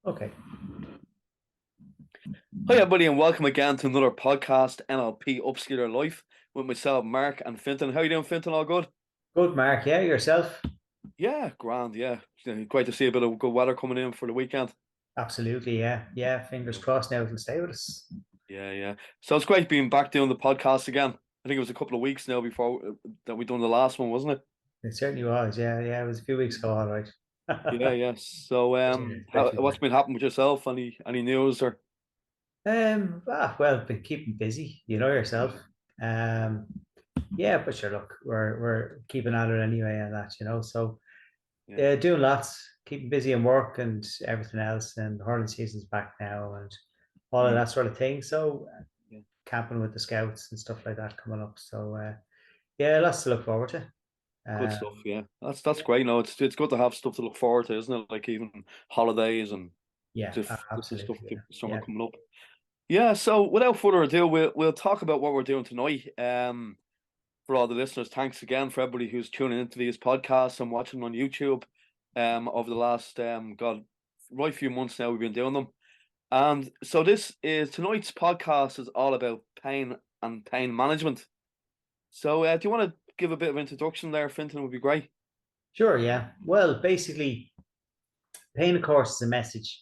Okay. Hi, everybody, and welcome again to another podcast, NLP Upskill Your Life, with myself, Mark, and Fintan. How you doing, Fintan? All good? Good, Mark. Yeah, yourself? Yeah, grand. Yeah, great to see a bit of good weather coming in for the weekend. Absolutely. Yeah. Yeah. Fingers Yeah, crossed now it'll stay with us. yeah. So it's great being back doing the podcast again. I think it was a couple of weeks now before that we done the last one, wasn't it? It certainly was. Yeah. Yeah. It was a few weeks ago. All right. Yeah. So, Especially what's when. been happening with yourself? Any news or? Well, been keeping busy, yourself. Um, yeah, but sure, look, we're keeping at it anyway and that. So Yeah. yeah, doing lots, keeping busy in work and everything else. And hurling season's back now and all of Mm, that sort of thing. So yeah. camping with the scouts and stuff like that coming up. So yeah, lots to look forward to. Good stuff. Um, Yeah, that's great. No, it's good to have stuff to look forward to, isn't it? Like even holidays and Yeah, different stuff absolutely. with the summer Yeah. coming up. Yeah, so without further ado, we'll talk about what we're doing tonight. For all the listeners, thanks again for everybody who's tuning into these podcasts and watching on YouTube. Over the last right few months now, we've been doing them. And so this is tonight's podcast is all about pain and pain management. So, do you want to give a bit of introduction there, Finton? Would be great. Sure. Yeah. Well, basically, pain, of course, is a message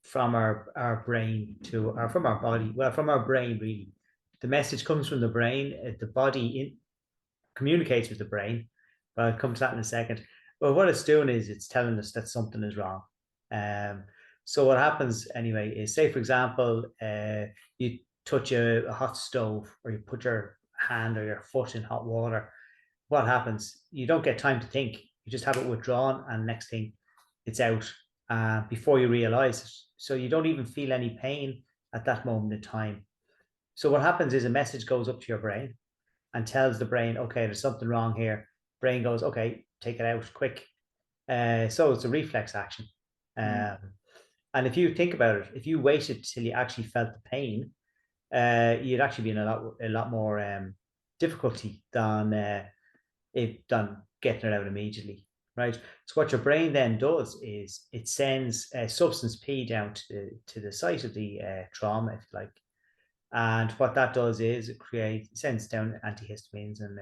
from our brain to our from our body. Well, from our brain, really. The message comes from the brain. The body communicates with the brain. But I'll come to that in a second. But what it's doing is it's telling us that something is wrong. Um, so what happens anyway is, say, for example, you touch a hot stove or you put your hand or your foot in hot water. What happens? You don't get time to think. You just have it withdrawn, and next thing, it's out before you realize it. So you don't even feel any pain at that moment in time. So what happens is a message goes up to your brain and tells the brain, okay, there's something wrong here. Brain goes, okay, take it out quick. So it's a reflex action. Mm. Um, and if you think about it, if you waited till you actually felt the pain, you'd actually be in a lot more difficulty than getting it out immediately, right? So what your brain then does is it sends substance P down to the site of the trauma, if you like, and what that does is it sends down antihistamines and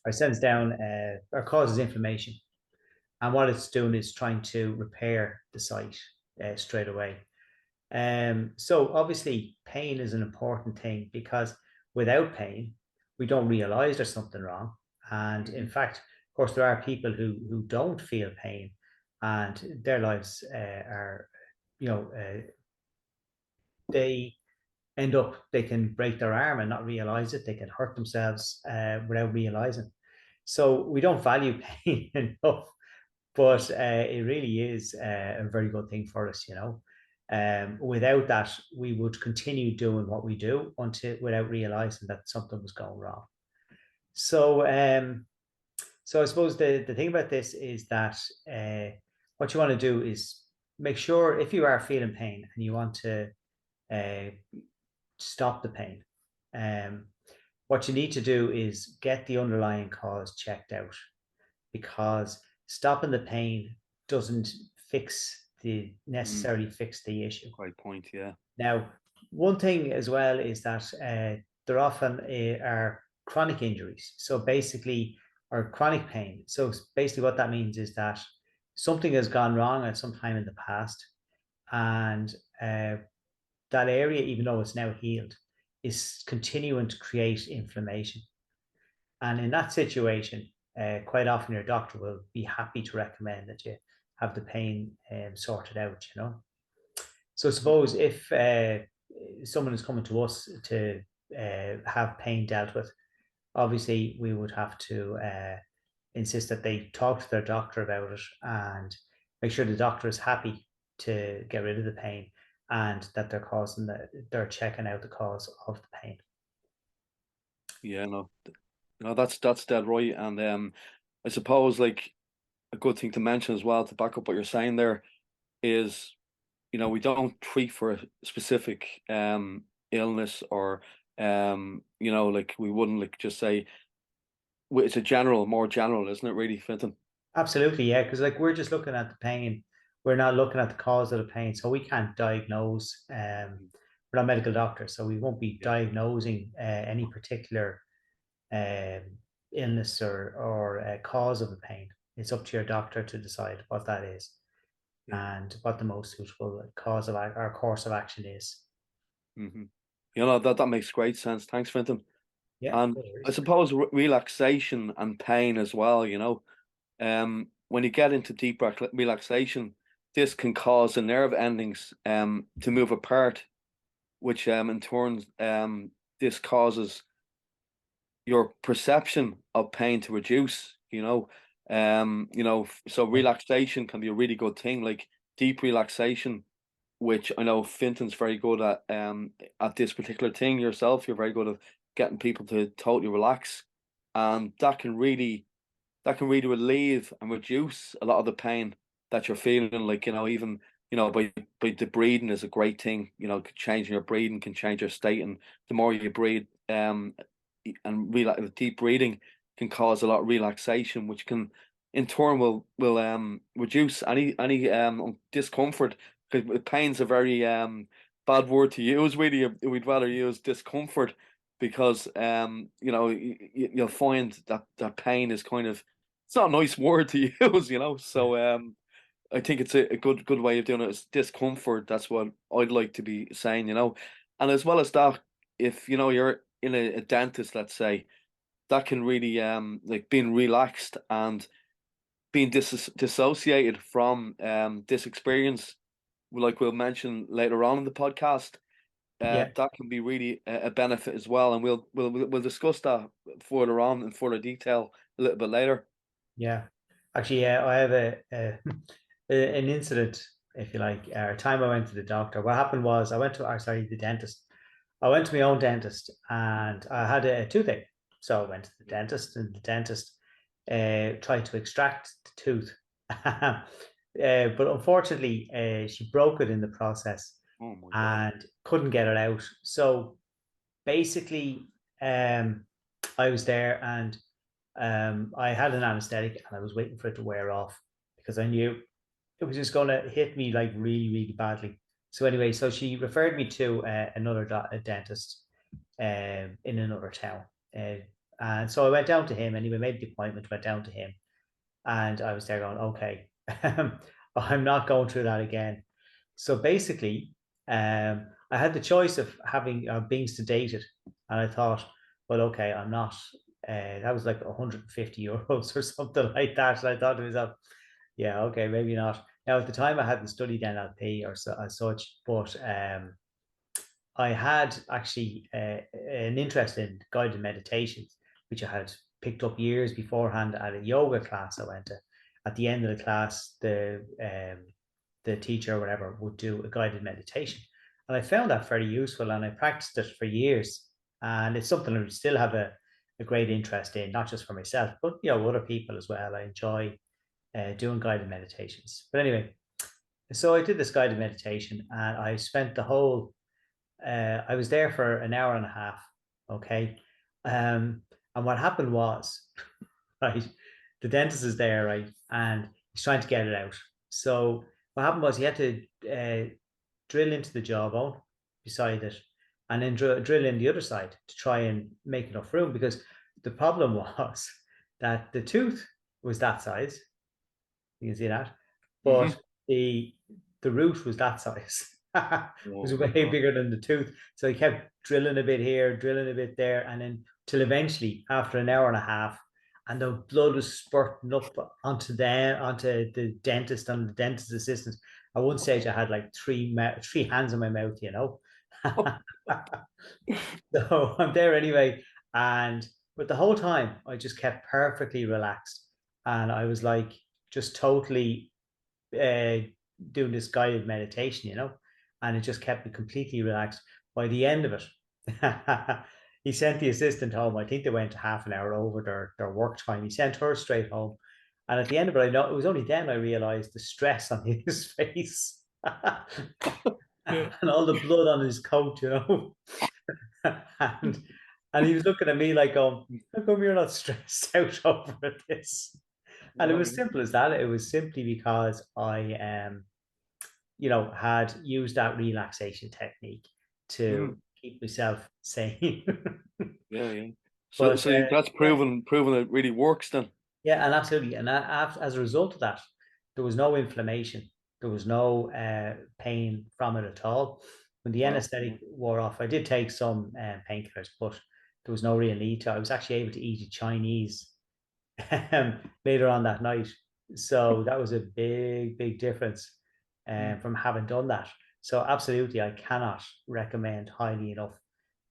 or sends down or causes inflammation. And what it's doing is trying to repair the site straight away. So obviously, pain is an important thing because without pain, we don't realize there's something wrong. And in Mhm. fact, of course, there are people who don't feel pain, and their lives are, you know, they end up they can break their arm and not realize it. They can hurt themselves without realizing. So we don't value pain enough, but it really is a very good thing for us. Without that, we would continue doing what we do until without realizing that something was going wrong. So, so I suppose the thing about this is that what you want to do is make sure if you are feeling pain and you want to uh, stop the pain, um, what you need to do is get the underlying cause checked out because stopping the pain doesn't Mm. necessarily fix the issue. Great point. Yeah. Now, one thing as well is that there often are chronic injuries. So basically, or chronic pain. So basically, what that means is that something has gone wrong at some time in the past, and that area, even though it's now healed, is continuing to create inflammation. And in that situation, quite often your doctor will be happy to recommend that you have the pain sorted out. So suppose if someone is coming to us to have pain dealt with, obviously we would have to insist that they talk to their doctor about it and make sure the doctor is happy to get rid of the pain and that they're checking out the cause of the pain. Yeah. No. No. That's dead right. And I suppose like a good thing to mention as well to back up what you're saying there is we don't treat for a specific illness or like we wouldn't like just say it's a more general, isn't it really, Finton? Absolutely, yeah. Because like we're just looking at the pain we're not looking at the cause of the pain, so we can't diagnose. We're not medical doctors, so we won't be Yeah. diagnosing any particular um, illness or cause of the pain. It's up to your doctor to decide what that is Yeah. and what the most suitable cause of our course of action is. Mm-hmm. You know, that makes great sense. Thanks, Fintan. Yeah, And no I worries. suppose relaxation and pain as well, you know. When you get into deep relaxation, this can cause the nerve endings to move apart, which in turn this causes your perception of pain to reduce, so Yeah, relaxation can be a really good thing, like deep relaxation, which I know Finton's very good at this particular thing yourself. You're very good at getting people to totally relax. And that can really relieve and reduce a lot of the pain that you're feeling. Like, even, by the breathing is a great thing. Changing your breathing can change your state. And the more you breathe, and deep breathing can cause a lot of relaxation, which can in turn will reduce any discomfort. Because pain's a very bad word to use. Really, we'd rather use discomfort, because you'll find that pain is kind of, it's not a nice word to use. So I think it's a good way of doing it is discomfort. That's what I'd like to be saying. And as well as that, if you're in a dentist, let's say, that can really like being relaxed and being dissociated from this experience, like we'll mention later on in the podcast, yeah, that can be really a benefit as well, and we'll discuss that further on in further detail a little bit later. yeah. Actually, yeah, I have an incident, if you like, or a time I went to the doctor. What happened was I went to, sorry, the dentist. I went to my own dentist and I had a toothache. So I went to the dentist and the dentist tried to extract the tooth. But unfortunately, she broke it in the process Oh my God. and couldn't get it out. So basically, I was there and I had an anesthetic and I was waiting for it to wear off because I knew it was just going to hit me like really, really badly. So anyway, so she referred me to another a dentist in another town. And so I went down to him and he made the appointment, went down to him. And I was there going, okay, I'm not going through that again. So basically, I had the choice of having being sedated. And I thought, well, okay, I'm not. That was like 150 euros or something like that. And I thought to myself, yeah, okay, maybe not. Now, at the time, I hadn't studied NLP or so, as such, but I had actually an interest in guided meditations, which I had picked up years beforehand at a yoga class I went to. At the end of the class, the teacher or whatever would do a guided meditation, and I found that very useful, and I practiced it for years. And it's something I still have a great interest in, not just for myself, but other people as well. I enjoy doing guided meditations. But anyway, so I did this guided meditation, and I spent the whole I was there for an hour and a half. Okay. And what happened was, right, the dentist is there, right, and he's trying to get it out. So what happened was he had to drill into the jawbone beside it and then drill in the other side to try and make enough room because the problem was that the tooth was that size. You can see that. Hmm. But the the root was that size. It Oh was my way God. bigger than the tooth. So he kept drilling a bit here, drilling a bit there, and then till eventually, after an hour and a half, and the blood was spurting up onto the dentist and the dentist assistant. At one stage, I had like three hands in my mouth. So I'm there anyway, and but the whole time I just kept perfectly relaxed, and I was like just totally uh, doing this guided meditation, and it just kept me completely relaxed. By the end of it, he sent the assistant home. I think they went half an hour over their work time. He sent her straight home. And at the end of it, I know it was only then I realized the stress on his face Yeah. and all the blood on his coat. and and he was looking at me like, how come you're not stressed out over this? And it Oh, was simple as that. It was simply because had used that relaxation technique to Mm. keep myself sane. Yeah, yeah. So But so that's yeah, proven it really works then. yeah, and absolutely. And as a result of that, there was no inflammation. There was no pain from it at all. When the Wow. Yeah. anesthetic wore off, I did take some painkillers, but there was no real need to. I was actually able to eat a Chinese later on that night. So that was a big, big difference Mm. from having done that. So absolutely, I cannot recommend highly enough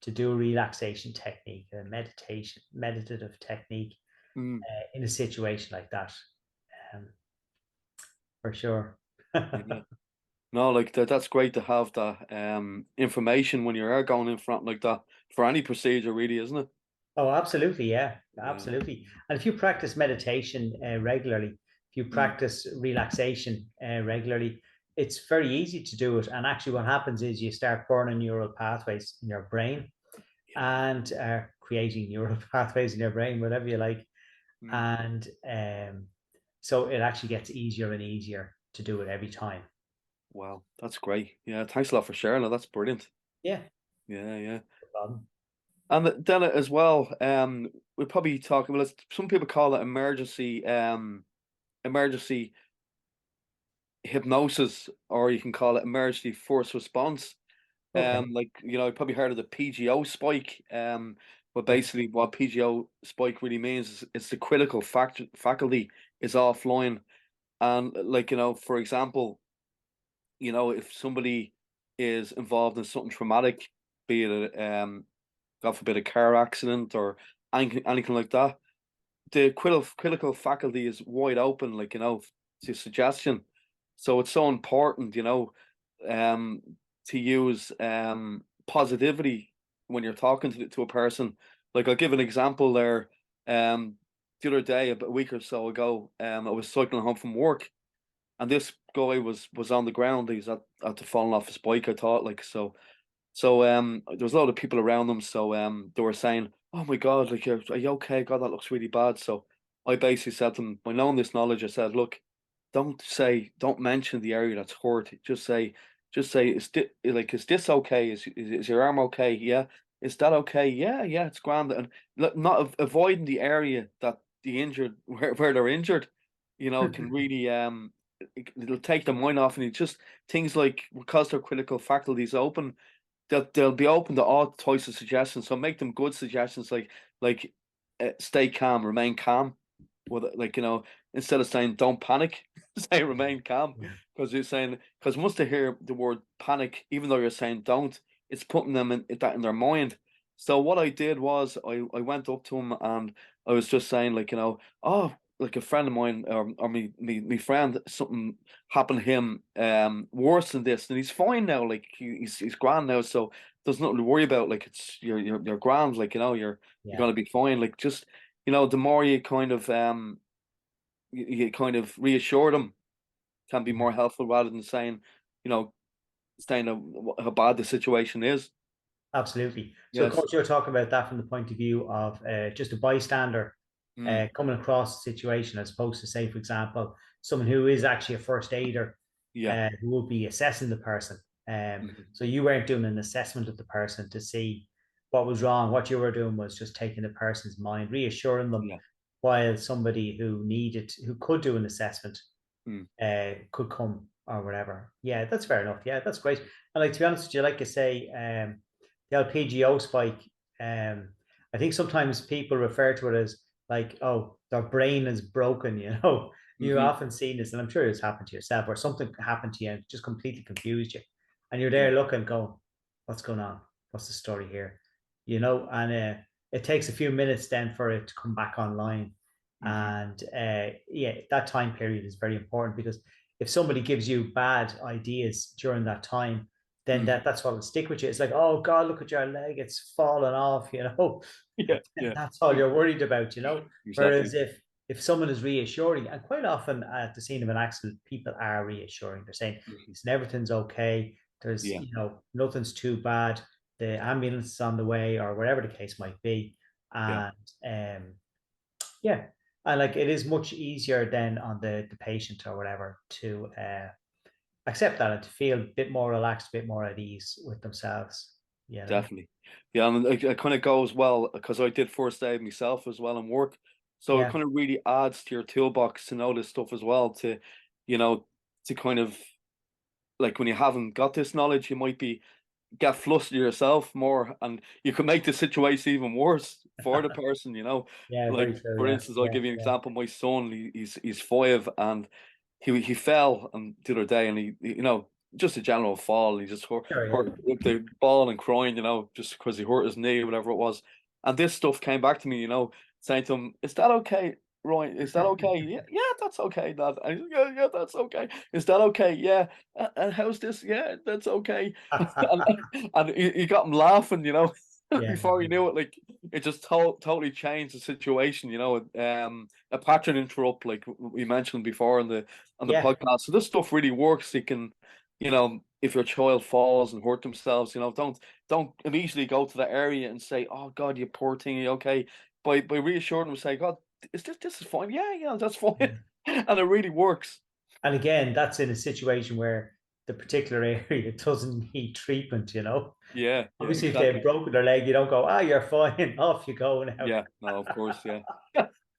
to do a relaxation technique, a meditative technique Mm. in a situation like that, um, for sure. Yeah. No, like that's great to have that information when you are going in front like that for any procedure, really, isn't it? Oh, absolutely. Yeah, Yeah. absolutely. And if you practice meditation regularly, if you Mm. practice relaxation regularly, it's very easy to do it. And actually, what happens is you start burning neural pathways in your brain and creating neural pathways in your brain, whatever you like. Mm. And so it actually gets easier and easier to do it every time. Wow, that's great. Yeah, thanks a lot for sharing that. That's brilliant. Yeah, Yeah, yeah. no problem. And then as well, we'll probably talk about some people call it emergency hypnosis, or you can call it emergency force response. Okay. Like you probably heard of the PGO spike. But Yeah. basically, what PGO spike really means is it's the critical faculty is offline, and like for example, if somebody is involved in something traumatic, be it God forbid a car accident or anything like that, the critical faculty is wide open, like to suggestion. So it's so important, um, to use positivity when you're talking to a person. Like I'll give an example there. The other day, about a week or so ago, I was cycling home from work, and this guy was on the ground. He's at the falling off his bike. I thought like so. So there was a lot of people around them. So they were saying, "Oh my God, like are you okay? God, that looks really bad." So I basically said to them, by knowing this knowledge, I said, "Look, don't mention the area that's hurt. Just say, is this okay? Is your arm okay? Yeah, is that okay? Yeah, yeah, it's grand." And not avoiding the area that the injured where they're injured, can really it'll take the mind off, and it just things like because their critical faculties open, they'll be open to all types of suggestions. So make them good suggestions, like stay calm, remain calm. With like instead of saying don't panic, say remain calm, because you're saying because once they hear the word panic, even though you're saying don't, it's putting them in that in their mind. So what I did was I went up to him and I was just saying like oh, like a friend of mine or me friend, something happened to him worse than this, and he's fine now, like he's grand now, so there's nothing to worry about, like it's you're grand, like you're Yeah. gonna be fine, like just the more you kind of you kind of reassure them can be Yeah. more helpful rather than you know saying how bad the situation is. Absolutely. So, of Yes. course, you're talking about that from the point of view of just a bystander Mm. coming across the situation, as opposed to, say, for example, someone who is actually a first aider Yeah. who will be assessing the person. Mhm. So, you weren't doing an assessment of the person to see what was wrong. What you were doing was just taking the person's mind, reassuring them, Yeah. while somebody who could do an assessment, Mm. could come or whatever. Yeah, that's fair enough. Yeah, that's great. And like to be honest with you, like I say, the LPGO spike, I think sometimes people refer to it as like, oh, their brain is broken, you know. You've Mhm. often seen this, and I'm sure it's happened to yourself, or something happened to you and just completely confused you. And you're Yeah. there looking, going, what's going on? What's the story here? And it takes a few minutes then for it to come back online. Mhm. And yeah, that time period is very important, because if somebody gives you bad ideas during that time, then Mm. that's what will stick with you. It's like, oh God, look at your leg, it's fallen off, Yeah. and Yeah. that's all you're worried about. Exactly. Whereas if someone is reassuring, and quite often at the scene of an accident, people are reassuring. They're saying, Mhm. listen, everything's okay. There's, Yeah. nothing's too bad. The ambulance is on the way, or whatever the case might be. Yeah. And yeah, and like it is much easier then on the patient or whatever to accept that and to feel a bit more relaxed, a bit more at ease with themselves. You know? Definitely. Yeah, and it kind of goes well because I did first aid myself as well in work. So it Yeah, kind of really adds to your toolbox to know this stuff as well, to, you know, to kind of like when you haven't got this knowledge, you might be get flustered yourself more and you can make the situation even worse for the person, you know. yeah, Like very true. for Yeah, instance, I'll yeah, give you an yeah, example. My son, he's 5 and he fell the other day and you know, just a general fall. He just sure, hurt yeah, the ball and crying, you know, just because he hurt his knee or whatever it was. And this stuff came back to me, you know, saying to him, "Is that okay, Ryan? Is that okay? Yeah, yeah, that's okay, Dad. Yeah, yeah, that's okay. Is that okay? Yeah. And how's this? Yeah, that's okay." And, and he got him laughing, you know, yeah, before he knew it. Like it just totally changed the situation, you know. A pattern interrupt, like we mentioned before on the yeah. podcast. So this stuff really works. You can, you know, if your child falls and hurt themselves, you know, don't immediately go to that area and say, "Oh God, you poor thing, you okay?" By reassuring them, say, "God, is this is fine? Yeah, yeah, that's fine," Yeah. and it really works. And again, that's in a situation where the particular area doesn't need treatment, you know. Yeah, yeah, Obviously, if they've exactly. broken their leg, you don't go, ah, you're fine, off you go now. Yeah, no, of course, yeah.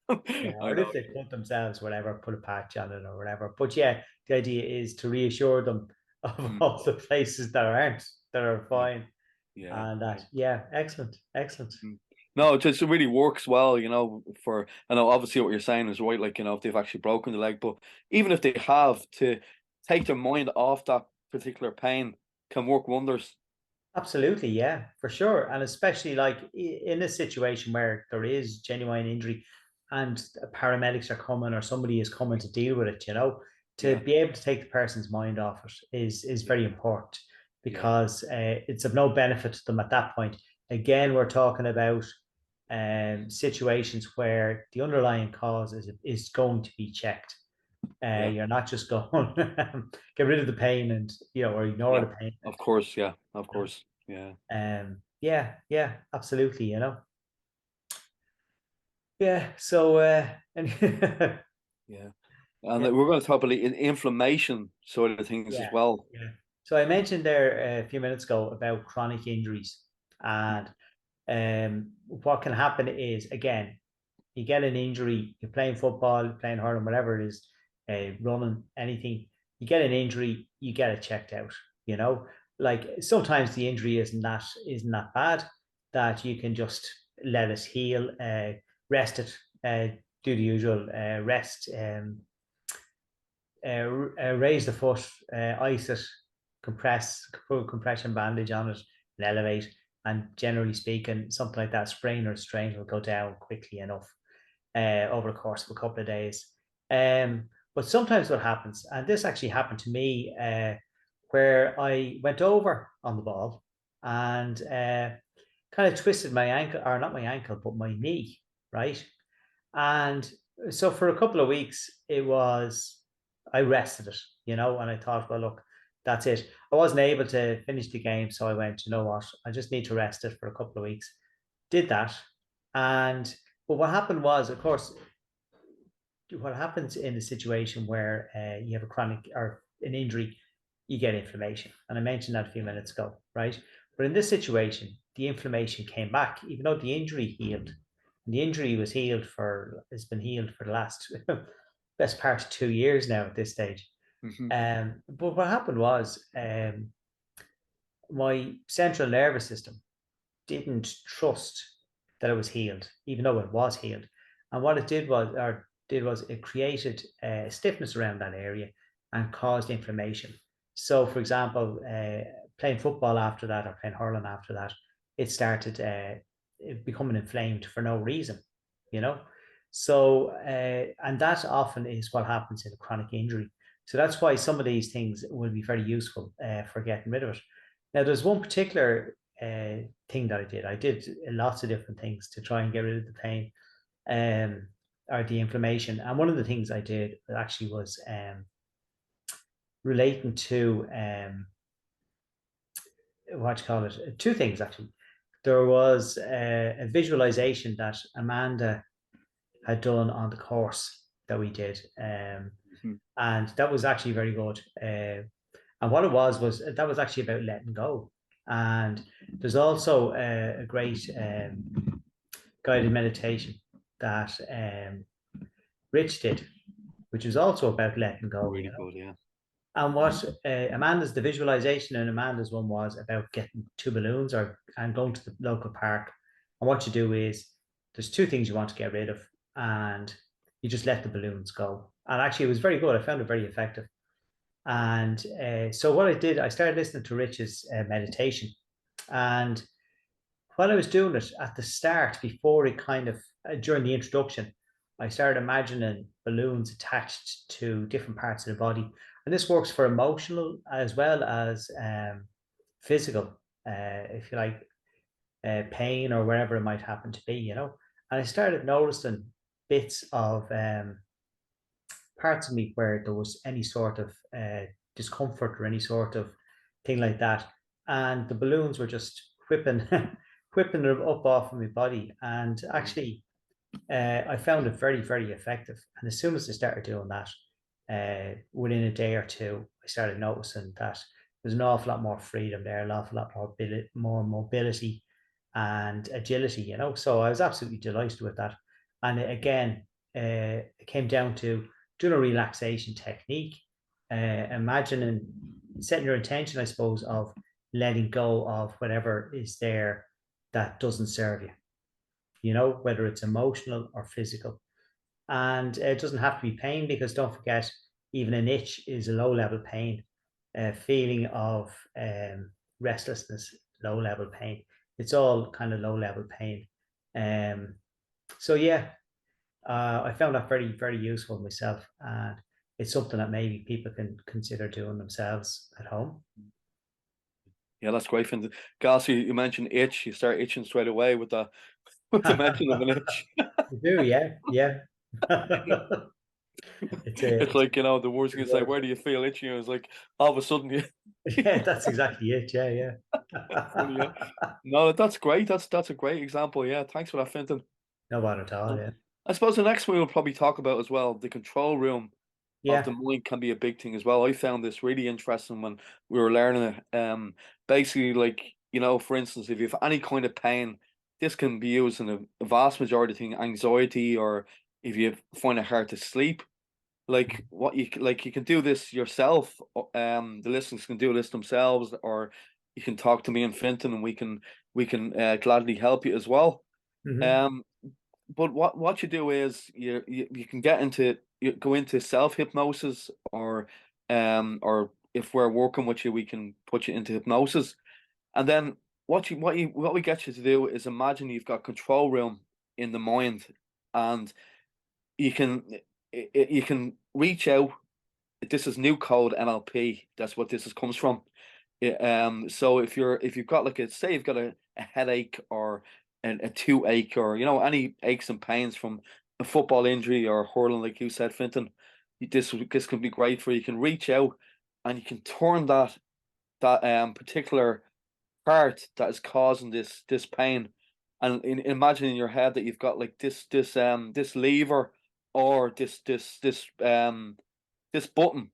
Yeah, I or know. if they cut themselves, whatever, put a patch on it or whatever. But yeah, the idea is to reassure them of Mm, all the places that aren't, that are yeah, fine. yeah, And yeah. that, yeah, excellent, excellent. Mm. No, it just really works well, you know, for I know obviously what you're saying is right, like, you know, if they've actually broken the leg, but even if they have to take their mind off that particular pain can work wonders. Absolutely, yeah, for sure. And especially like in a situation where there is genuine injury and paramedics are coming or somebody is coming to deal with it, you know, to Yeah, be able to take the person's mind off it is yeah, very important yeah, because it's of no benefit to them at that point. Again, we're talking about situations where the underlying cause is going to be checked. yeah, You're not just going get rid of the pain and or ignore yeah. the pain. Of course, yeah, of course. Yeah, Yeah, yeah, absolutely, you know. Yeah, so and yeah. And yeah, we're going to talk about the inflammation sort of things as yeah, well. yeah. So I mentioned there a few minutes ago about chronic injuries, Mm, and what can happen is again, you get an injury, you're playing football, playing hurling, whatever it is, running, anything, you get an injury, you get it checked out, you know. Like sometimes the injury isn't that bad that you can just let it heal, rest it, do the usual rest, raise the foot, ice it, put a compression bandage on it, and elevate. And generally speaking, something like that, sprain or strain will go down quickly enough over the course of a couple of days. But sometimes what happens, and this actually happened to me, where I went over on the ball and kind of twisted my ankle, or not my ankle, but my knee, right? And so for a couple of weeks, I rested it, and I thought, well, look, that's it. I wasn't able to finish the game. So I went, you know what? I just need to rest it for a couple of weeks. Did that. But what happened was, of course, what happens in a situation where you have a chronic or an injury, you get inflammation. And I mentioned that a few minutes ago, right? But in this situation, the inflammation came back, even though the injury healed. And the injury has been healed for the last best part of 2 years now at this stage. hmm But what happened was my central nervous system didn't trust that it was healed, even though it was healed. And what it did was it created stiffness around that area and caused inflammation. So, for example, playing football after that or playing hurling after that, it started becoming inflamed for no reason, you know. So, and that often is what happens in a chronic injury. So that's why some of these things will be very useful for getting rid of it. Now, there's one particular thing that I did. I did lots of different things to try and get rid of the pain um, or the inflammation. And one of the things I did actually was relating to what you call it, two things actually. There was a visualization that Amanda had done on the course that we did. hmm And that was actually very good. And what it was that was actually about letting go. And there's also a great guided meditation that Rich did, which was also about letting go, Really good, yeah. And what Amanda's, the visualization in Amanda's one was about getting two balloons and going to the local park. And what you do is there's two things you want to get rid of, and you just let the balloons go. And actually, it was very good. I found it very effective. And so what I did, I started listening to Rich's meditation, and while I was doing it at the start, before it kind of during the introduction, I started imagining balloons attached to different parts of the body, and this works for emotional as well as physical, if you like, pain or wherever it might happen to be, And I started noticing bits of parts of me where there was any sort of discomfort or any sort of thing like that, and the balloons were just whipping whipping them up off of my body. And actually, I found it very, very effective. And as soon as I started doing that, within a day or two, I started noticing that there's an awful lot more freedom there, an awful lot more mobility and agility, So I was absolutely delighted with that. And again, it came down to doing a relaxation technique, imagining, setting your intention, I suppose, of letting go of whatever is there that doesn't serve you, whether it's emotional or physical. And it doesn't have to be pain, because don't forget, even an itch is a low level pain, a feeling of restlessness, low level pain. It's all kind of low level pain. Um, so yeah, I found that very, very useful myself, and it's something that maybe people can consider doing themselves at home. Yeah, that's great. Fin. Gas, you mentioned itch. You start itching straight away with the with the mention of an itch. You do, yeah, yeah. It's It's like, the worst a you can say, word. where do you feel itchy? It's like all of a sudden you Yeah, that's exactly it. Yeah, funny, yeah. yeah. No, that's great. That's a great example. Yeah, thanks for that, Finton. No bother at all. Um, Yeah, I suppose the next one we'll probably talk about as well, the control room of the yeah. mind can be a big thing as well. I found this really interesting when we were learning it. Basically, like, for instance, if you have any kind of pain, this can be used in a vast majority of thing, anxiety, or if you find it hard to sleep. Like what you can do this yourself. The listeners can do this themselves, or you can talk to me and Finton, and we can gladly help you as well. Hmm. Um, but what you do is you can go into self hypnosis, or if we're working with you, we can put you into hypnosis. And then what we get you to do is imagine you've got control room in the mind, and you can you can reach out. This is new code NLP. That's what this comes from. So if you've got like say you've got a headache, or a toothache, or any aches and pains from a football injury or hurling, like you said, Finton, this can be great for you. You can reach out and you can turn that particular part that is causing this pain, and imagine in your head that you've got like this lever, or this button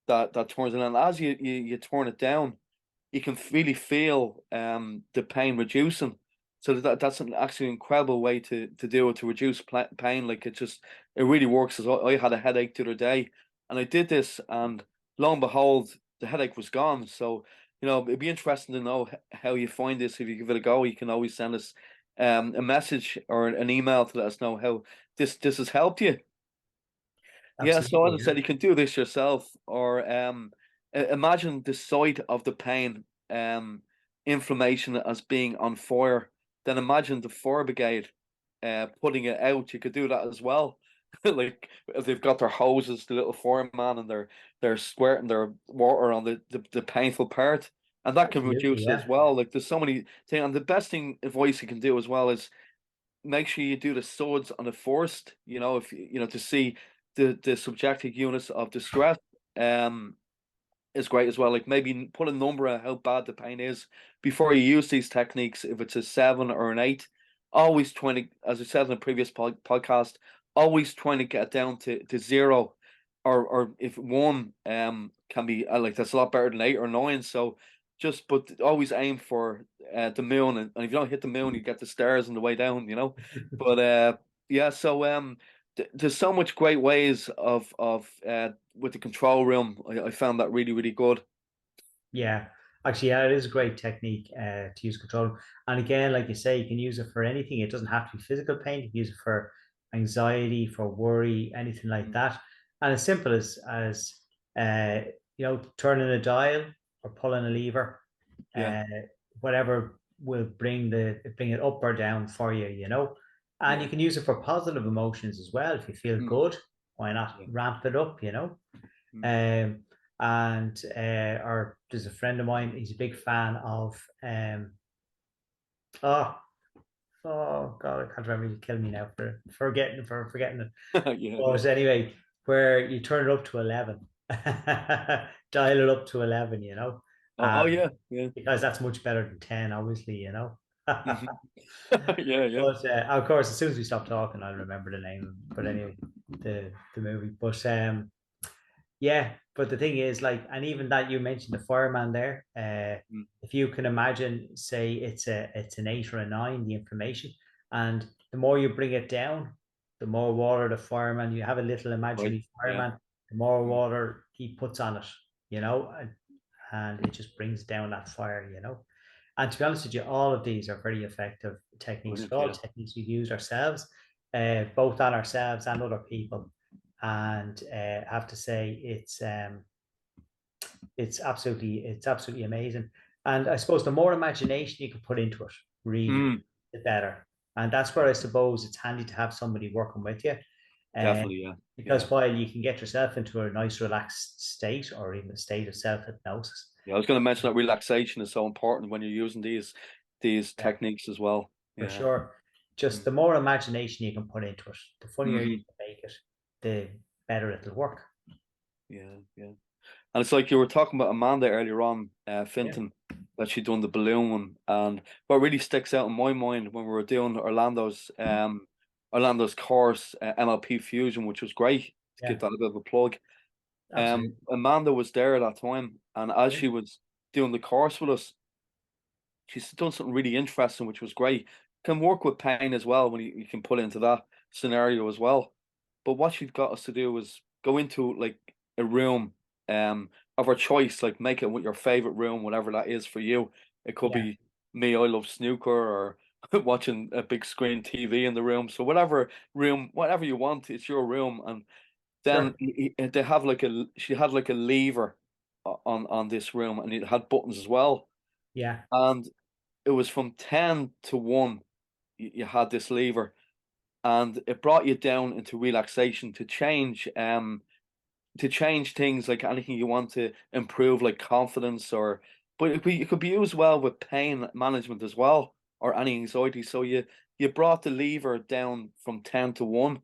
that turns it on. As you turn it down, you can really feel the pain reducing. So that's actually an incredible way to do it, to reduce pain. Like it really works. As I had a headache the other day, and I did this, and lo and behold, the headache was gone. So it'd be interesting to know how you find this. If you give it a go, you can always send us a message or an email to let us know how this has helped you. Yeah, so Absolutely. as I Yeah. said, you can do this yourself, or imagine the site of the pain, inflammation as being on fire. Then imagine the fire brigade, putting it out. You could do that as well. Like if they've got their hoses, the little fireman, and they're squirting their water on the painful part, and that can Absolutely. reduce it Yeah. as well. Like there's so many things, and the best thing advice you can do as well is make sure you do the swords on it first. If to see the subjective units of distress is great as well. Like maybe put a number on how bad the pain is before you use these techniques. If it's a 7 or an 8, always trying to, as I said in the previous podcast, always trying to get it down to 0, or if 1, can be like that's a lot better than 8 or 9. So just but always aim for the moon, and if you don't hit the moon, you get the stars on the way down, you know. But yeah, so there's so much great ways of with the control room. I found that really really good. Yeah, actually, yeah, it is a great technique to use control. And again, like you say, you can use it for anything. It doesn't have to be physical pain. You can use it for anxiety, for worry, anything like Mm, that. And as simple as uh, turning a dial or pulling a lever, yeah. uh, whatever will bring it up or down for you, And you Yeah. can use it for positive emotions as well. If you feel Mm, good, why not yeah. ramp it up? Mm. Um, and or there's a friend of mine. He's a big fan of oh oh god, I can't remember. You kill me now for forgetting it. Yeah, yeah. But anyway, where you turn it up to 11, dial it up to 11, Oh, um, yeah, yeah. because that's much better than 10, obviously. Hmm. Yeah, yeah. But of course, as soon as we stop talking, I'll remember the name. But anyway, the movie. But yeah, but the thing is, like, and even that you mentioned the fireman there. Mm. If you can imagine, say it's an 8 or a 9, the information, and the more you bring it down, the more water the fireman. You have a little Right. imaginary Yeah. fireman, the more Mm. water he puts on it, and it just brings down that fire. And to be honest with you, all of these are very effective techniques. Brilliant. They're all Yeah. techniques we've used ourselves, both on ourselves and other people. And I have to say, it's absolutely amazing. And I suppose the more imagination you can put into it, really, Mm. the better. And that's where I suppose it's handy to have somebody working with you. Uh, Definitely. Yeah. Yeah. because while you can get yourself into a nice, relaxed state or even a state of self hypnosis, Yeah. I was going to mention that relaxation is so important when you're using these yeah, techniques as well. for Yeah. sure. Just Mm. the more imagination you can put into it, the funnier you Hmm. can make it, the better it'll work. Yeah. Yeah. And it's like you were talking about Amanda earlier on, Yeah. Finton, that she done the balloon one. And what really sticks out in my mind when we were doing Orlando's course, MLP Fusion, which was great, to give Yeah. that a bit of a plug. Absolutely. Amanda was there at that time, and as Yeah. she was doing the course with us, she's done something really interesting, which was great. Can work with pain as well when you can put it into that scenario as well. But what she got us to do was go into like a room of our choice, like make it with your favorite room, whatever that is for you. It could Yeah. be me, I love snooker, or watching a big screen TV in the room. So whatever room, whatever you want, it's your room. And then Sure. they have like she had like a lever on this room, and it had buttons as well. Yeah. And it was from 10 to 1, you had this lever, and it brought you down into relaxation to change things, like anything you want to improve, like confidence, or but it could be used well with pain management as well, or any anxiety. So you brought the lever down from 10 to 1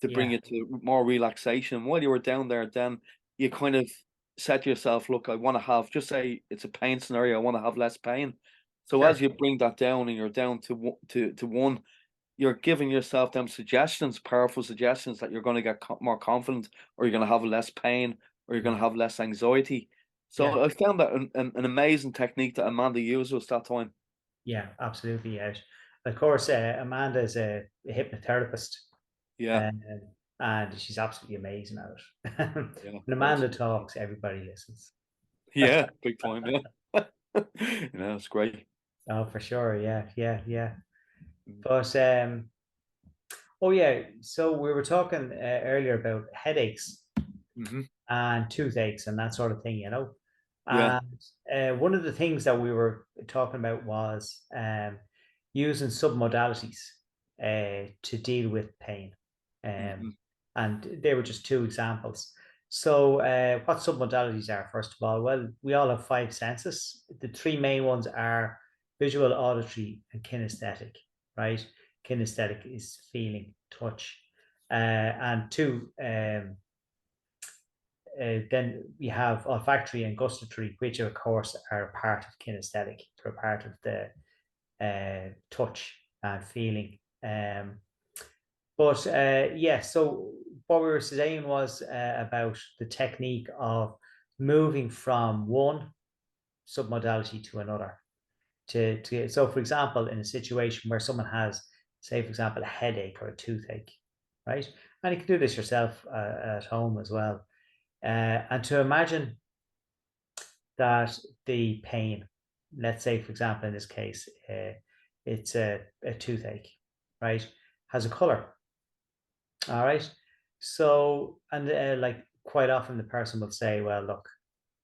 to bring Yeah. it to more relaxation. While you were down there, then you kind of said to yourself, look, I want to have, just say it's a pain scenario, I want to have less pain. So as Sure. you bring that down and you're down to 1, you're giving yourself them suggestions, powerful suggestions, that you're going to get more confident, or you're going to have less pain, or you're going to Yeah. have less anxiety. Yeah. So I found that an amazing technique that Amanda used was that time. Yeah. Absolutely. Yeah. Of course, Amanda is a hypnotherapist, Yeah, um, and she's absolutely amazing at it. yeah, When Amanda awesome. talks, everybody listens. Yeah, big time. Yeah, it's great. Oh, for sure. Yeah. Yeah. Yeah. Mm. But oh yeah. So we were talking earlier about headaches Hmm. and toothaches and that sort of thing. Yeah. And one of the things that we were talking about was using submodalities to deal with pain. Um, Hmm. and they were just two examples. So, what submodalities are, first of all? Well, we all have five senses. The three main ones are visual, auditory, and kinesthetic, right? Kinesthetic is feeling, touch. And two, then we have olfactory and gustatory, which of course are part of kinesthetic. They're part of the touch and feeling. But yeah, so what we were saying was about the technique of moving from one submodality to another. So, for example, in a situation where someone has, say, for example, a headache or a toothache, right? And you can do this yourself at home as well. And to imagine that the pain, let's say, for example, in this case, it's a toothache, right? Has a color. All right. So, and like quite often the person will say, well, look,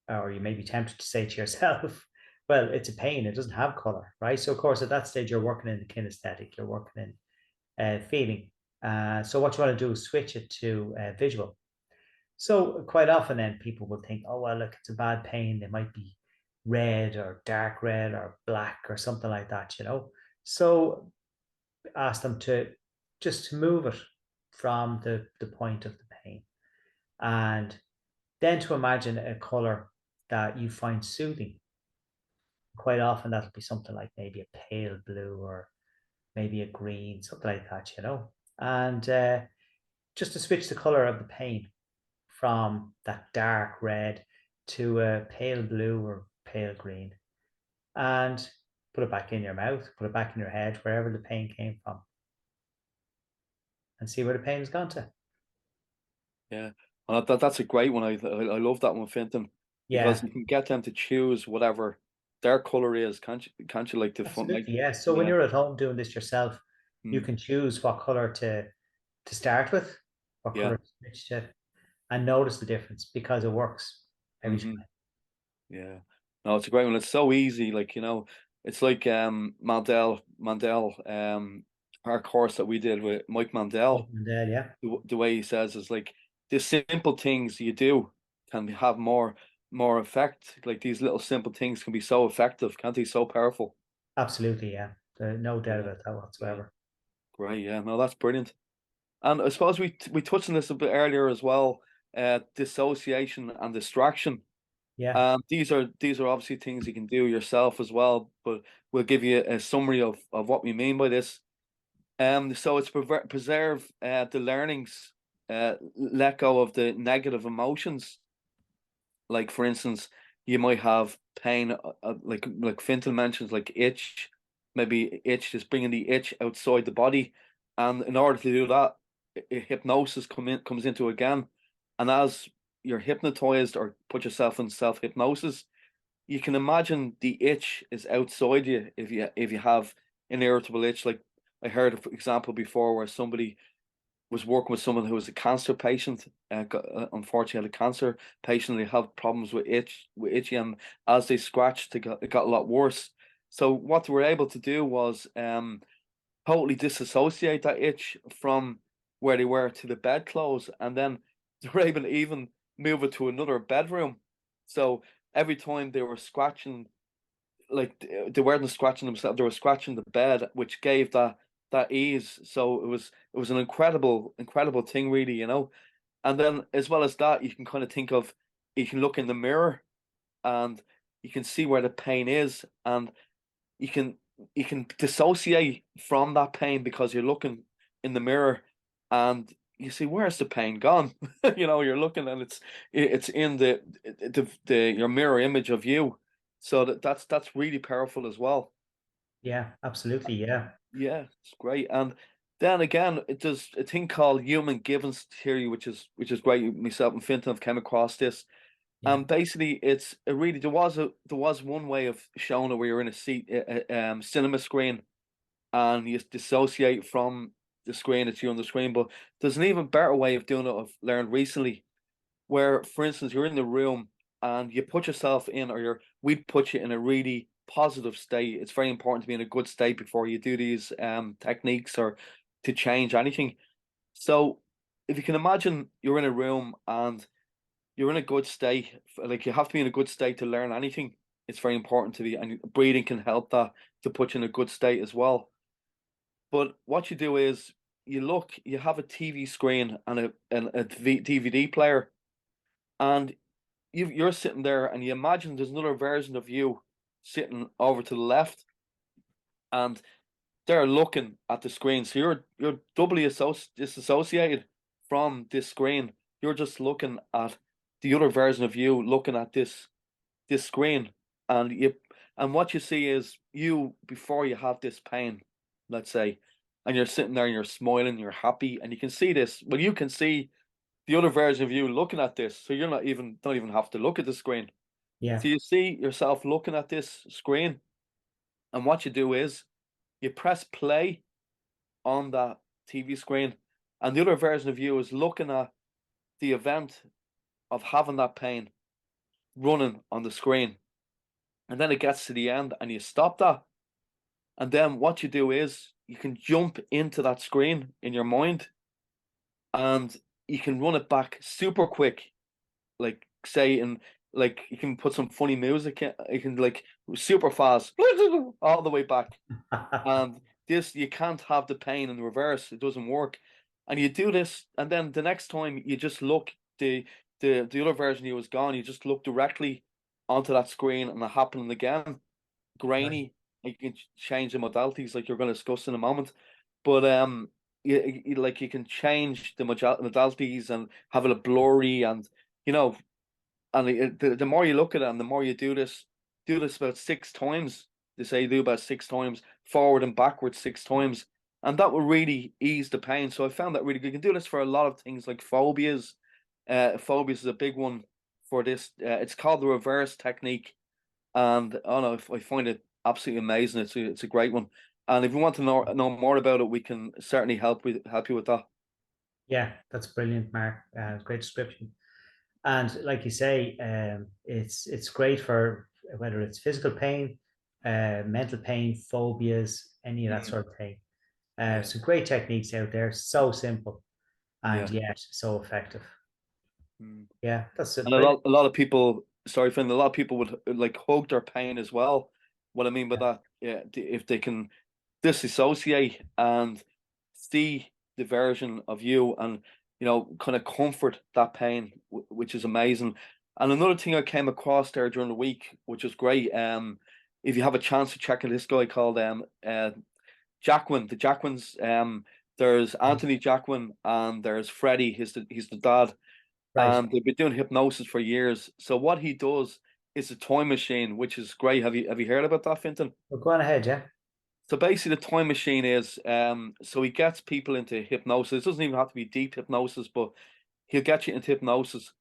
or you may be tempted to say to yourself, well, it's a pain. It doesn't have color, right? So, of course, at that stage, you're working in the kinesthetic, you're working in feeling. So, what you want to do is switch it to visual. So, quite often, then people will think, oh, well, look, it's a bad pain. It might be red or dark red or black or something like that, you know? So, ask them to just move it from the point of the pain and then to imagine a color that you find soothing. Quite often that'll be something like maybe a pale blue or maybe a green, something like that, you know. And just to switch the color of the pain from that dark red to a pale blue or pale green, and put it back in your mouth, put it back in your head, wherever the pain came from, and see where the pain has gone to. Yeah, and that's a great one. I love that one, Fintan, because Yeah, you can get them to choose whatever their color is. Can't you? Can't you like the fun? Like, absolutely. Yeah. So when yeah. you're at home doing this yourself, you Mm, can choose what color to start with, what yeah. color to switch to, and notice the difference because it works every Hmm. time. Yeah. No, it's a great one. It's so easy. Like, it's like Mandel, our course that we did with Mike Mandel. And yeah, The way he says is like the simple things you do can have more effect. Like these little simple things can be so effective, can't they? So powerful. absolutely. Yeah, no doubt Yeah. about that Yeah. whatsoever. Great. Yeah. No, that's brilliant. And I suppose we touched on this a bit earlier as well. Dissociation and distraction. Yeah, These are obviously things you can do yourself as well, but we'll give you a summary of what we mean by this. So it's preserve the learnings, let go of the negative emotions. Like for instance, you might have pain, like Fintan mentions, like itch, maybe itch, just bringing the itch outside the body, and in order to do that, hypnosis comes into again, and as you're hypnotized or put yourself in self hypnosis, you can imagine the itch is outside you if you have an irritable itch. Like I heard an example before where somebody was working with someone who was a cancer patient. Unfortunately, had a cancer patient. They have problems with itchy, and as they scratched, it got a lot worse. So what they were able to do was totally disassociate that itch from where they were to the bedclothes, and then they were able to even move it to another bedroom. So every time they were scratching, like they weren't scratching themselves, they were scratching the bed, which gave that ease. So it was an incredible thing, really, And then as well as that, you can kind of think of, you can look in the mirror and you can see where the pain is, and you can you can dissociate from that pain because you're looking in the mirror and you see, where's the pain gone? You're looking and it's in the your mirror image of you. So that's really powerful as well. yeah, absolutely. Yeah, Yeah, it's great. And then again, it does a thing called human givens theory, which is great. Myself and Fintan have came across this. yeah, Basically, it really there was one way of showing it where you're in a seat, cinema screen, and you dissociate from the screen that you're on the screen. But there's an even better way of doing it. I've learned recently, where, for instance, you're in the room and you put yourself in, or we'd put you in a really positive state. It's very important to be in a good state before you do these techniques or to change anything. So, if you can imagine, you're in a room and you're in a good state. Like, you have to be in a good state to learn anything. It's very important to be, and breathing can help that to put you in a good state as well. But what you do is you have a TV screen and a DVD player, and you're sitting there, and you imagine there's another version of you sitting over to the left, and they're looking at the screen. So you're doubly disassociated from this screen. You're just looking at the other version of you looking at this screen, and what you see is you before you have this pain, let's say, and you're sitting there and you're smiling, you're happy, and you can see this. Well, you can see the other version of you looking at this, so you're not even don't even have to look at the screen. Yeah. So you see yourself looking at this screen, and what you do is you press play on that TV screen, and the other version of you is looking at the event of having that pain running on the screen. And then it gets to the end and you stop that. And then what you do is you can jump into that screen in your mind and you can run it back super quick. Like say in like you can put some funny music in, you can like super fast all the way back. And this you can't have the pain in reverse. It doesn't work. And you do this, and then the next time you just look the other version of you is gone. You just look directly onto that screen, and it happening again. Right. Grainy. You can change the modalities, like you're going to discuss in a moment. But you like you can change the modalities and have it a blurry, and you know, and the more you look at it, and the more you do this about 6 times. They say do about 6 times, forward and backwards 6 times, and that will really ease the pain. So I found that really good. You can do this for a lot of things like phobias. Phobias is a big one for this. It's called the reverse technique, and oh no, I find it absolutely amazing. It's a great one. And if you want to know more about it, we can certainly help you with that. Yeah, that's brilliant, Mark. Great description. And like you say, it's great for whether it's physical pain, mental pain, phobias, any of that Mm, sort of thing. yeah, Some great techniques out there, so simple and yeah. yet so effective. Mm. Yeah, that's a And brilliant. a lot of people, sorry, Finn, a lot of people would like hug their pain as well. What I mean by that, yeah, if they can disassociate and see the version of you and kind of comfort that pain, which is amazing. And another thing I came across there during the week, which was great. If you have a chance to check out this guy called Jacquin, the Jacquins. There's Anthony Jacquin and there's Freddie. He's the dad, Right. and they've been doing hypnosis for years. So what he does is a time machine, which is great. Have you heard about that, Finton? Well, go on ahead, yeah. So basically, the time machine is so he gets people into hypnosis. It doesn't even have to be deep hypnosis, but he'll get you into hypnosis,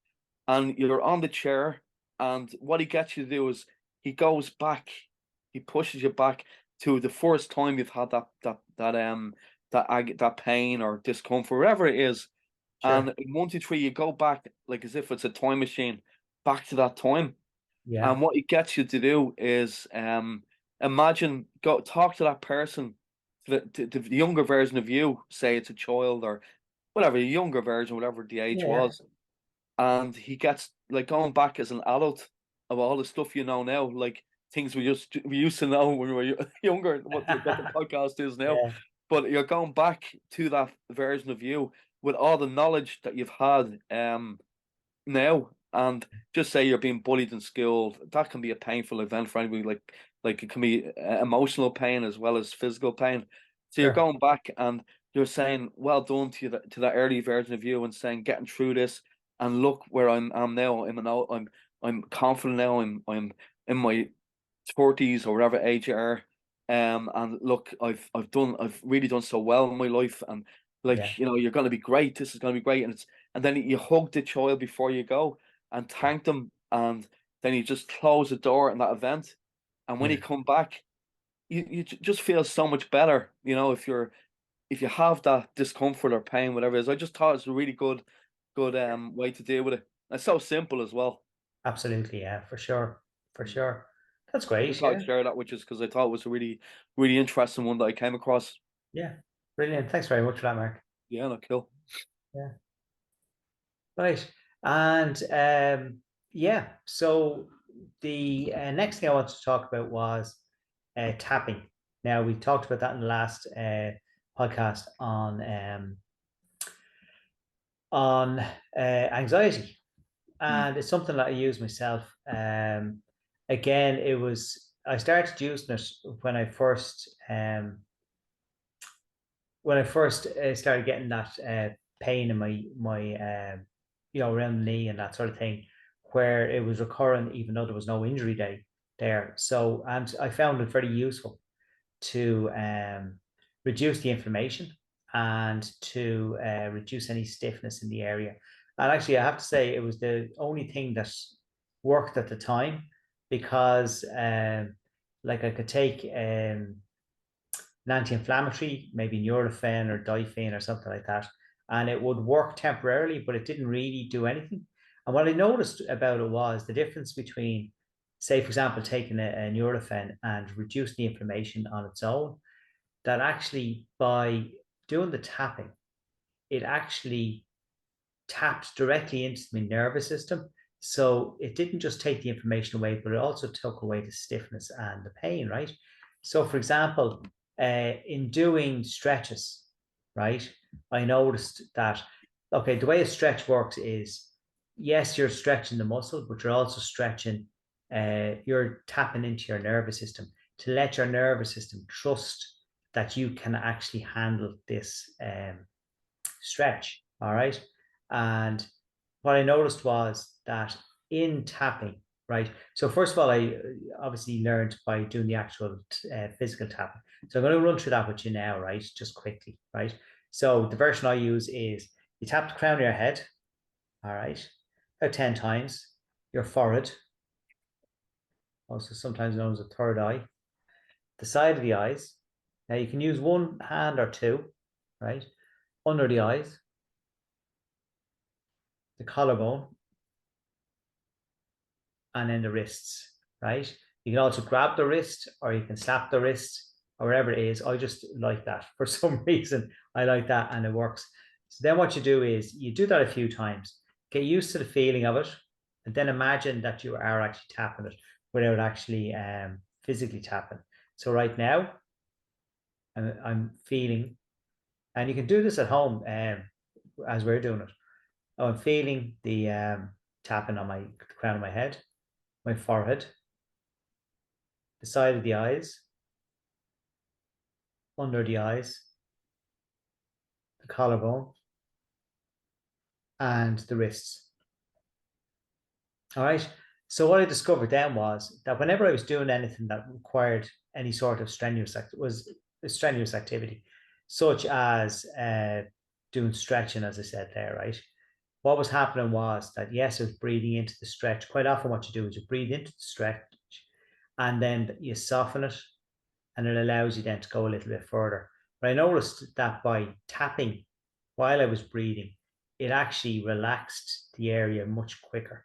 and you're on the chair, and what he gets you to do is he goes back, he pushes you back to the first time you've had that pain or discomfort, whatever it is, and Sure. in 1, 2, 3, you go back like as if it's a time machine, back to that time. Yeah. And what it gets you to do is imagine go talk to that person, the younger version of you, say it's a child or whatever, the younger version, whatever the age Yeah. was, and he gets like going back as an adult of all the stuff you know now, like things we used to know when we were younger, what the podcast is now. Yeah. But you're going back to that version of you with all the knowledge that you've had now, and just say you're being bullied in school, that can be a painful event for anybody. Like it can be emotional pain as well as physical pain. So you're Sure. going back and you're saying, "Well done to that early version of you," and saying, "Getting through this, and look where I'm now. I'm confident now. I'm in my 30s or whatever age you are. And look, I've really done so well in my life, and Yeah. like you're gonna be great. This is gonna be great." And then you hug the child before you go and thank them, and then you just close the door in that event. And when Yeah. you come back, you just feel so much better. If you have that discomfort or pain, whatever it is. I just thought it's a really good way to deal with it. It's so simple as well. Absolutely. Yeah. For sure. For Mm. sure. That's I great. thought I'd Yeah. share that with you because I thought it was a really, really interesting one that I came across. Yeah. Brilliant. Thanks very much for that, Mark. Yeah, no, cool. Yeah. Right. And yeah, so the next thing I wanted to talk about was tapping. Now, we talked about that in the last podcast on anxiety, Mm. and it's something that I use myself. Again, I started using it when I first started getting that pain in my around the knee and that sort of thing. where it was recurrent, even though there was no injury day there. So, and I found it very useful to reduce the inflammation and to reduce any stiffness in the area. And actually, I have to say, it was the only thing that worked at the time, because like I could take an anti-inflammatory, maybe Nurofen or Diphen or something like that, and it would work temporarily, but it didn't really do anything. And what I noticed about it was the difference between, say, for example, taking a Nurofen and reduce the inflammation on its own, that actually by doing the tapping, it actually tapped directly into my nervous system. So it didn't just take the inflammation away, but it also took away the stiffness and the pain, right? So, for example, in doing stretches, right, I noticed that, okay, the way a stretch works is, yes, you're stretching the muscle, but you're also stretching, you're tapping into your nervous system to let your nervous system trust that you can actually handle this stretch. All right. And what I noticed was that in tapping, right? So, first of all, I obviously learned by doing the actual physical tapping. So, I'm going to run through that with you now, right? Just quickly, right? So, the version I use is you tap the crown of your head, all right, about 10 times, your forehead, also sometimes known as a third eye, the side of the eyes. Now, you can use one hand or two, right? Under the eyes, the collarbone, and then the wrists, right? You can also grab the wrist, or you can slap the wrist, or wherever it is. I just like that. For some reason, I like that, and it works. So then what you do is you do that a few times, get used to the feeling of it, and then imagine that you are actually tapping it without actually physically tapping. So right now, I'm feeling, and you can do this at home as we're doing it. Oh, I'm feeling the tapping on my crown of my head, my forehead, the side of the eyes, under the eyes, the collarbone, and the wrists. All right. So what I discovered then was that whenever I was doing anything that required any sort of strenuous activity, such as doing stretching, as I said there, right? What was happening was that, yes, I was breathing into the stretch. Quite often, what you do is you breathe into the stretch, and then you soften it, and it allows you then to go a little bit further. But I noticed that by tapping while I was breathing, it actually relaxed the area much quicker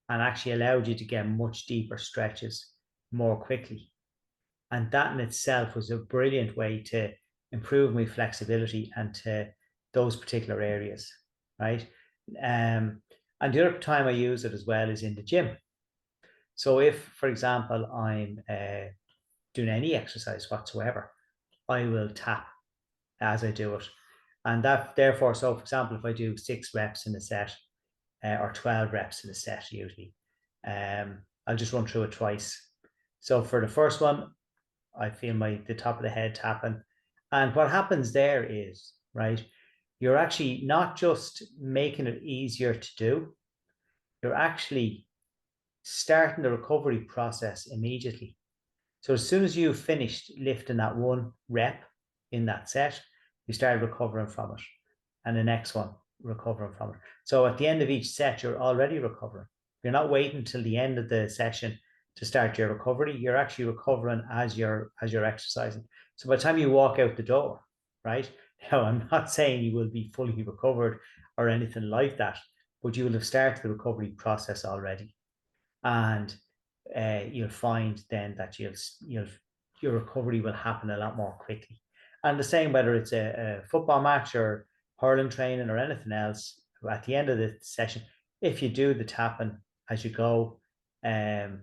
and actually allowed you to get much deeper stretches more quickly. And that in itself was a brilliant way to improve my flexibility and to those particular areas, right? And the other time I use it as well is in the gym. So if, for example, I'm doing any exercise whatsoever, I will tap as I do it. And that, therefore, so for example, if I do 6 reps in a set or 12 reps in a set, usually, I'll just run through it twice. So for the first one, I feel the top of the head tapping. And what happens there is, right, you're actually not just making it easier to do, you're actually starting the recovery process immediately. So as soon as you've finished lifting that 1 rep in that set, you start recovering from it. And the next one, recovering from it. So at the end of each set, you're already recovering. You're not waiting till the end of the session to start your recovery. You're actually recovering as you're exercising. So by the time you walk out the door, right? Now, I'm not saying you will be fully recovered or anything like that, but you will have started the recovery process already. And you'll find then that your recovery will happen a lot more quickly. And the same whether it's a football match or hurling training or anything else, at the end of the session, if you do the tapping as you go, and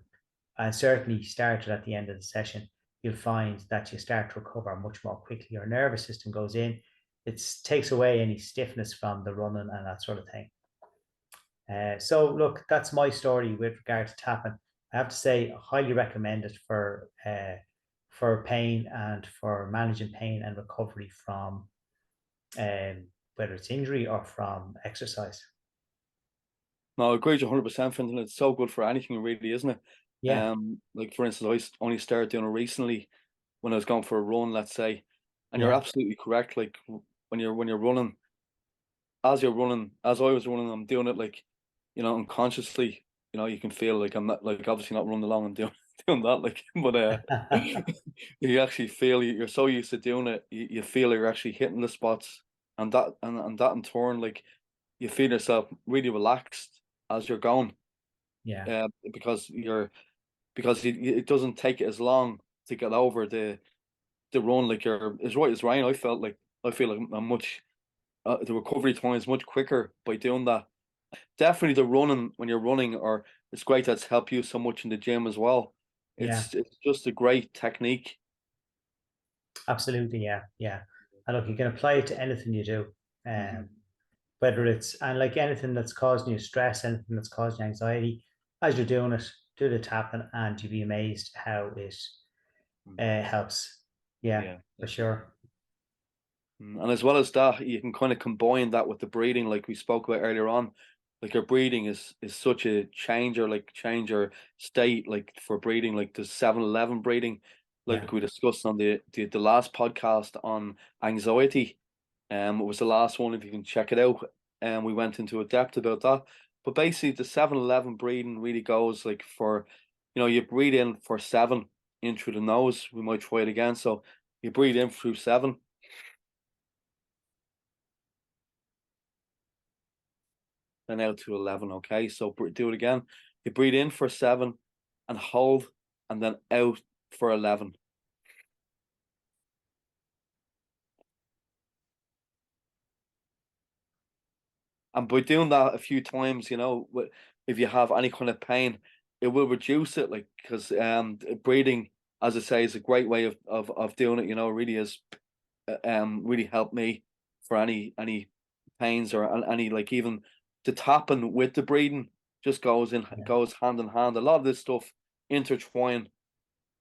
certainly start it at the end of the session, you'll find that you start to recover much more quickly. Your nervous system goes in, it takes away any stiffness from the running and that sort of thing. So look, that's my story with regard to tapping. I have to say, I highly recommend it for pain and for managing pain and recovery from whether it's injury or from exercise. No, I agree with you 100%, Fintan. It's so good for anything, really, isn't it? Yeah, Like for instance, only started doing it recently when I was going for a run, let's say, and you're yeah, absolutely correct. Like when you're running, as you're running, as I was running, I'm doing it like, unconsciously. You can feel like I'm not like obviously not running along and doing doing that like, but you actually feel you're so used to doing it, you feel you're actually hitting the spots, and that in turn, like you feel yourself really relaxed as you're going, yeah, because it doesn't take it as long to get over the run. Like you're as right as Ryan. I feel like I'm much the recovery time is much quicker by doing that. Definitely the running when you're running, or it's great that's helped you so much in the gym as well. yeah. It's just a great technique. Absolutely, yeah, yeah. And look, you can apply it to anything you do, Hmm. um, whether it's and like anything that's causing you stress, anything that's causing you anxiety. As you're doing it, do the tapping, and you'll be amazed how it helps. Yeah, Yeah. for sure. And as well as that, you can kind of combine that with the breathing, like we spoke about earlier on. Like your breathing is such a changer, like change your state, like for breathing, like the 7-Eleven breathing, Yeah, like we discussed on the last podcast on anxiety. It was the last one if you can check it out. And we went into a depth about that. But basically the 7-Eleven breathing really goes like for, you breathe in for 7 in through the nose. We might try it again. So you breathe in through 7 and out to 11. Okay, so do it again. You breathe in for 7 and hold, and then out for 11. And by doing that a few times, if you have any kind of pain, it will reduce it. Like because breathing, as I say, is a great way of doing it. Really is really helped me for any pains or any like even the tapping with the breathing just yeah. goes hand in hand. A lot of this stuff intertwine.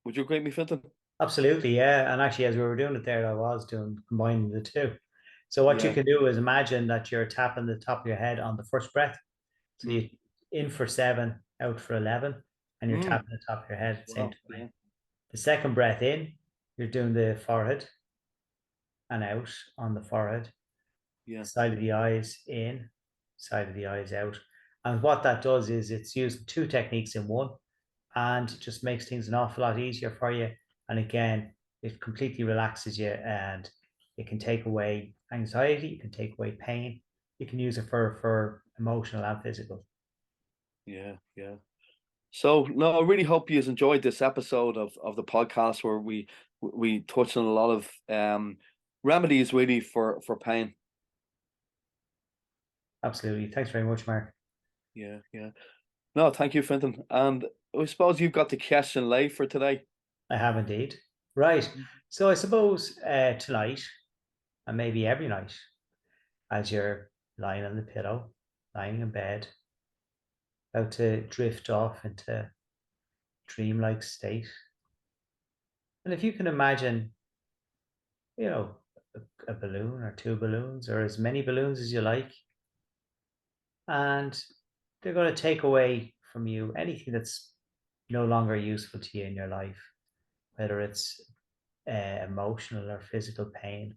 Would you agree with me, Finton? Absolutely, yeah. And actually, as we were doing it there, I was doing combining the two. So what you Yeah. can do is imagine that you're tapping the top of your head on the first breath. So Mm. you in for 7, out for 11, and you're Mm. tapping the top of your head at the same Wow. time. Yeah. The second breath in, you're doing the forehead and out on the forehead, Yeah. side of the eyes in, side of the eyes out. And what that does is it's using two techniques in one, and it just makes things an awful lot easier for you. And again, it completely relaxes you, and it can take away anxiety, you can take away pain, you can use it for emotional and physical. Yeah. Yeah. So no, I really hope you enjoyed this episode of the podcast where we touched on a lot of remedies really for pain. Absolutely. Thanks very much, Mark. Yeah. Yeah. No, thank you, Finton. And I suppose you've got the question late for today. I have indeed. Right. So I suppose tonight, and maybe every night, as you're lying on the pillow, lying in bed, about to drift off into dreamlike state. And if you can imagine, you know, a balloon or two balloons or as many balloons as you like, and they're going to take away from you anything that's no longer useful to you in your life, whether it's emotional or physical pain.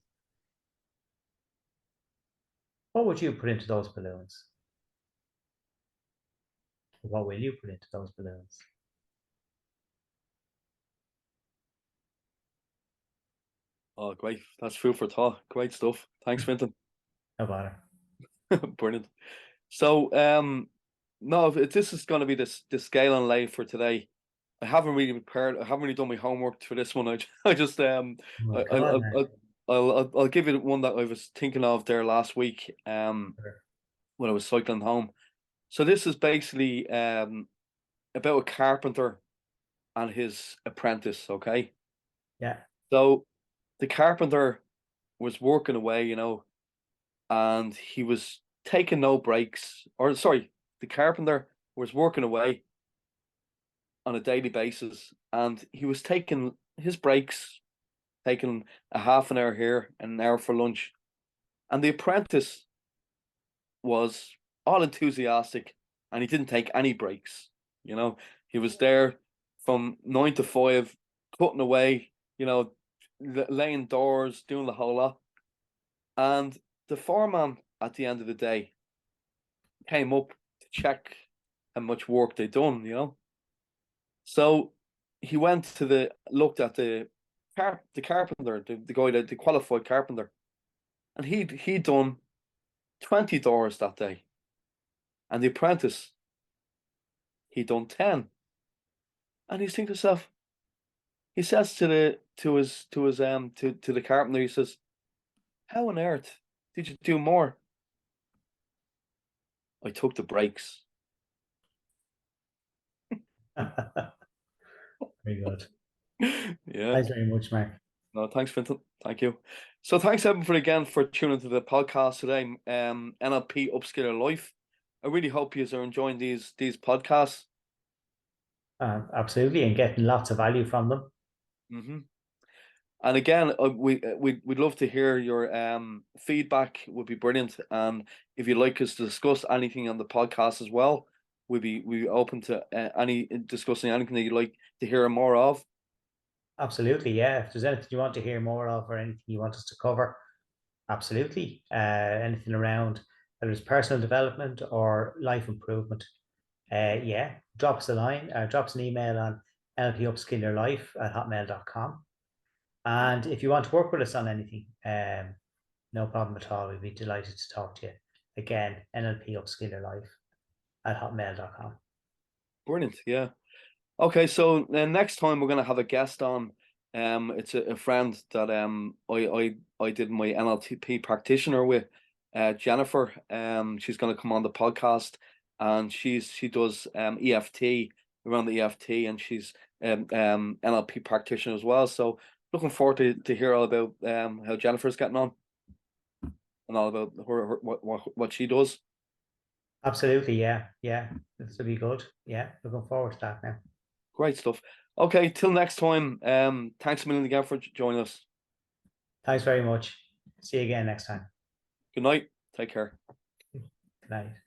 What would you put into those balloons? What will you put into those balloons? Oh, great. That's food for thought. Great stuff. Thanks, Finton. No bother. Brilliant. So, no, if this is going to be the scale and lay for today. I haven't really prepared. I haven't really done my homework for this one. I just Oh my I, God, man. I'll give you one that I was thinking of there last week. When I was cycling home. So this is basically about a carpenter and his apprentice. Okay, Yeah, so the carpenter was working away, and he was taking no breaks. Or sorry, the carpenter was working away on a daily basis, and he was taking his breaks, taking a half an hour here and an hour for lunch. And the apprentice was all enthusiastic. and he didn't take any breaks. You know, he was there from 9 to 5, cutting away, you know, laying doors, doing the whole lot. And the foreman at the end of the day came up to check how much work they'd done, you know. So he went to looked at the carpenter, the guy, the qualified carpenter, and he'd done 20 doors that day. And the apprentice, he'd done 10. And he's thinking to himself, he says to the carpenter, he says, "How on earth did you do more?" "I took the breaks." Very good. Yeah. Thanks very much, Mark. No, thanks, Vincent. Thank you. So thanks everyone for tuning into the podcast today. NLP Upskiller Life. I really hope you are enjoying these podcasts. Absolutely, and getting lots of value from them. Mm-hmm. And again, we'd love to hear your feedback. Would be brilliant. And if you'd like us to discuss anything on the podcast as well, we'd be open to discussing anything that you'd like to hear more of. Absolutely, yeah. If there's anything you want to hear more of or anything you want us to cover, absolutely. Anything around whether it's personal development or life improvement, yeah, drop us a line, drop us an email on nlpupskillyourlife@hotmail.com. And if you want to work with us on anything, no problem at all. We'd be delighted to talk to you. Again, nlpupskillyourlife@hotmail.com. Brilliant, yeah. Okay, so then next time we're going to have a guest on. It's a friend that I did my NLP practitioner with, Jennifer. She's going to come on the podcast, and she does EFT, around the EFT, and she's NLP practitioner as well. So looking forward to hear all about how Jennifer's getting on, and all about her what she does. Absolutely, yeah. This will be good. Yeah, looking forward to that now. Great stuff. Okay, till next time. Thanks a million again for joining us. Thanks very much. See you again next time. Good night. Take care. Good night.